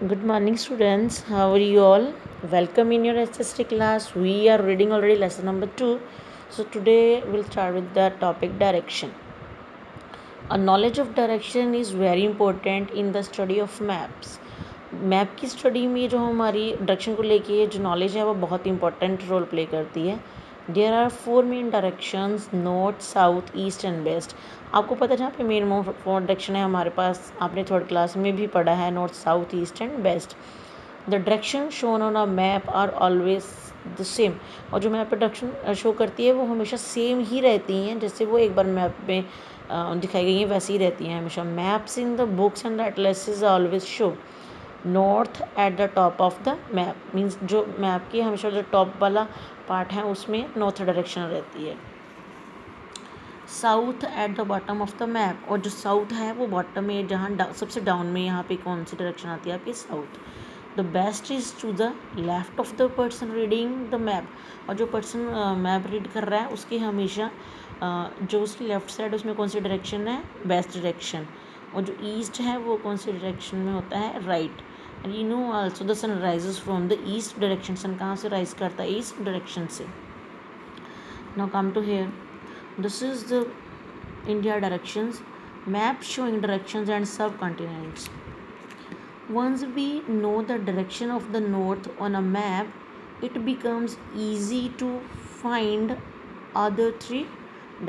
Good morning, students. How are you all? Welcome in your SST class. We are reading already lesson number 2. So, today we'll start with the topic direction. A knowledge of direction is very important in the study of maps. Map की study में जो हमारी direction को लेके जो knowledge है वो बहुत इंपॉर्टेंट रोल प्ले करती है. There are 4 main directions, north, south, east and west. आपको पता है जहाँ पे मेन 4 डायरेक्शन है हमारे पास, आपने थर्ड क्लास में भी पढ़ा है, north, south, east and west. The direction shown on a map are always the same. और जो मैप पर डायरेक्शन शो करती है वो हमेशा सेम ही रहती हैं, जैसे वो एक बार मैप में दिखाई गई हैं वैसे ही रहती हैं हमेशा. Maps in the books and atlases always show north at the top of the map. Means जो मैप की हमेशा जो टॉप वाला पार्ट है उसमें नॉर्थ डायरेक्शन रहती है. South at the bottom of the map. और जो साउथ है वो बॉटम में, जहाँ सबसे डाउन में यहाँ पे कौन सी डायरेक्शन आती है आपकी? South. The west is to the left of the person reading the map. और जो पर्सन मैप रीड कर रहा है उसकी हमेशा जो उसकी लेफ्ट साइड उसमें कौन सी डायरेक्शन है? West direction. और जो ईस्ट है वो कौन सी डायरेक्शन में होता है? Right. And you know also the sun rises from the east direction. Sun कहाँ से राइज करता है? ईस्ट डायरेक्शन से. Now come to here. This is the India directions, map showing directions and subcontinents. Once we know the direction of the north on a map, it becomes easy to find other 3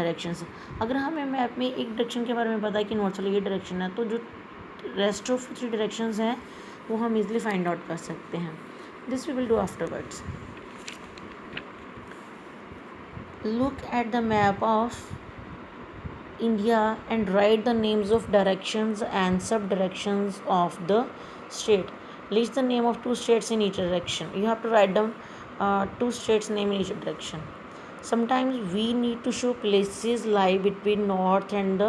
directions. अगर हमें map में एक direction के बारे में पता है कि नॉर्थ वाली ये डायरेक्शन है, तो जो रेस्ट ऑफ 3 डायरेक्शंस हैं वो हम इजीली फाइंड आउट कर सकते हैं. This we will do afterwards. Look at the map of India and write the names of directions and sub-directions of the state. List the name of 2 states in each direction. You have to write down 2 states name in each direction. Sometimes we need to show places lie between north and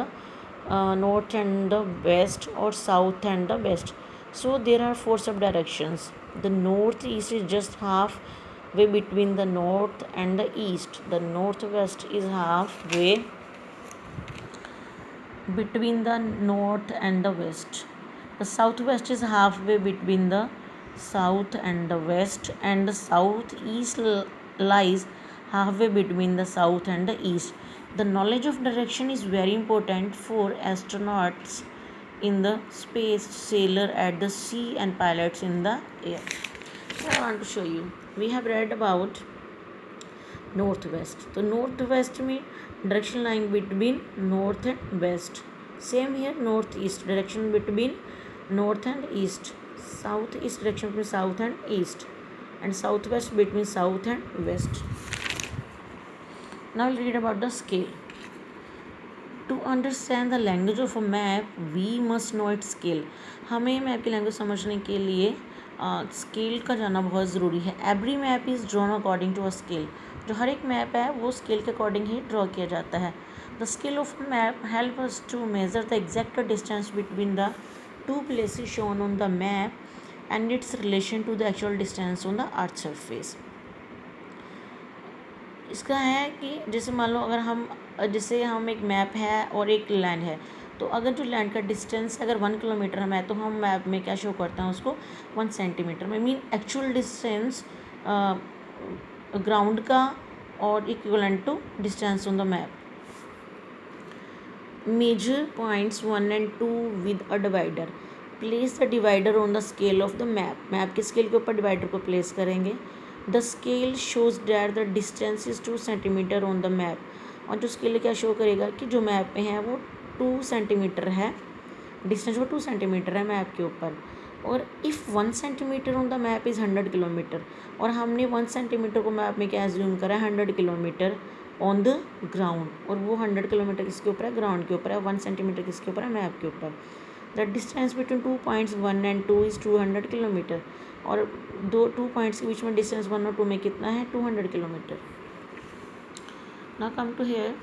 the west, or south and the west. So there are 4 sub-directions. The northeast is just halfway between the north and the east. The northwest is halfway between the north and the west. The southwest is halfway between the south and the west, and the southeast lies halfway between the south and the east. The knowledge of direction is very important for astronauts in the space, sailor at the sea, and pilots in the air. I want to show you. We have read about northwest. तो northwest में direction lying between north and west. Same here, northeast direction between north and east. Southeast direction between south and east, and southwest between south and west. Now we'll read about the scale. To understand the language of a map, we must know its scale. हमें map की language समझने के लिए scale का जानना बहुत ज़रूरी है. Every map is drawn according to a scale. जो हर एक मैप है वो स्केल के अकॉर्डिंग ही ड्रॉ किया जाता है. The scale of map help us to measure the exact distance between the 2 places shown on the map and its relation to the actual distance on the earth surface. इसका है कि जैसे मान लो अगर हम एक मैप है और एक लैंड है, तो अगर जो लैंड का डिस्टेंस अगर 1 किलोमीटर है तो हम मैप में क्या शो करते हैं उसको 1 सेंटीमीटर में. मीन एक्चुअल डिस्टेंस ग्राउंड का और equivalent to distance on the map. Measure points 1 and 2 with a divider. Place the divider on the scale of the map. Map के स्केल के ऊपर डिवाइडर को प्लेस करेंगे. The scale shows that the distance is 2 centimetre on the map. और जो scale क्या show करेगा कि जो मैप पे है वो 2 सेंटीमीटर है, डिस्टेंस वो 2 सेंटीमीटर है मैप के ऊपर. और if 1 centimetre on the map is 100 kilometre, और हमने 1 सेंटीमीटर को मैप में क्या एज्यूम करा है? 100 किलोमीटर ऑन द ग्राउंड. और वो 100 किलोमीटर किसके ऊपर है? ग्राउंड के ऊपर है. 1 सेंटीमीटर किसके ऊपर है? मैप के ऊपर. The distance between 2 points 1 and 2 is 200 kilometre. और 2 पॉइंट्स के बीच में डिस्टेंस 1 और 2 में कितना है? 200 kilometre. Now come to here.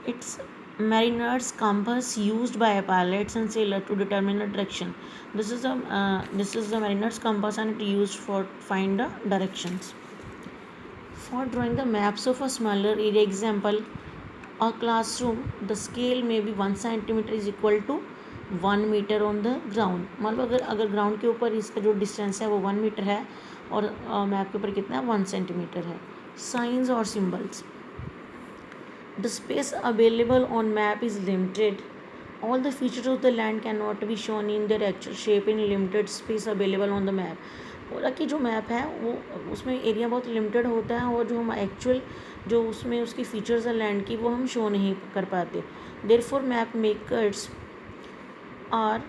It's mariner's compass used by pilots and sailors to determine the direction. This is the mariner's compass, and it used for find the directions. For drawing the maps of a smaller area, example, a classroom, the scale may be 1 centimeter is equal to 1 metre on the ground. मतलब अगर ground के ऊपर इसका जो distance है वो 1 metre है और मैप के ऊपर कितना है 1 सेंटीमीटर है। साइंस और symbols. The space available on map is limited. All the features of the land cannot be shown in their actual shape in limited space available on the map. बोला कि जो map है वो उसमें area बहुत limited होता है और जो हम एक्चुअल जो उसमें उसकी फीचर्स है लैंड की वो हम शो नहीं कर पाते। Therefore map makers or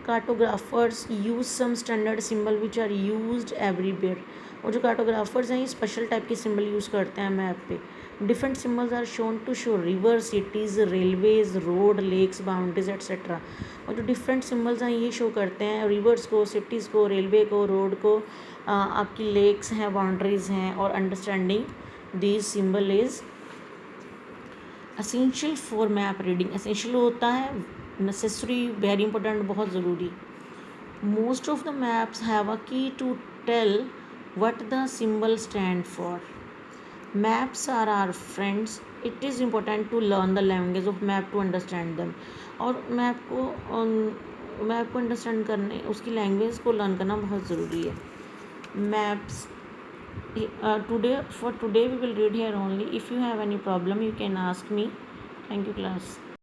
cartographers use some standard symbol which are used everywhere. और जो कार्टोग्राफर्स हैं ये स्पेशल टाइप के सिंबल यूज़ करते हैं मैप पे। Different symbols are shown to show river, cities, railways, road, lakes, boundaries etcetera. और जो डिफरेंट सिम्बल्स हैं ये शो करते हैं रिवर्स को, सिटीज़ को, रेलवे को, रोड को, आपकी लेक्स हैं, बाउंड्रीज हैं। और understanding this symbol is essential for map reading. Essential होता है नेसेसरी, वेरी इंपॉर्टेंट, बहुत ज़रूरी। Most of the maps have a key to tell what the symbol stand for. Maps are our friends. It is important to learn the language of map to understand them. और map को understand करने उसकी language को learn करना बहुत ज़रूरी है। Maps today we will read here only. If you have any problem you can ask me. Thank you class.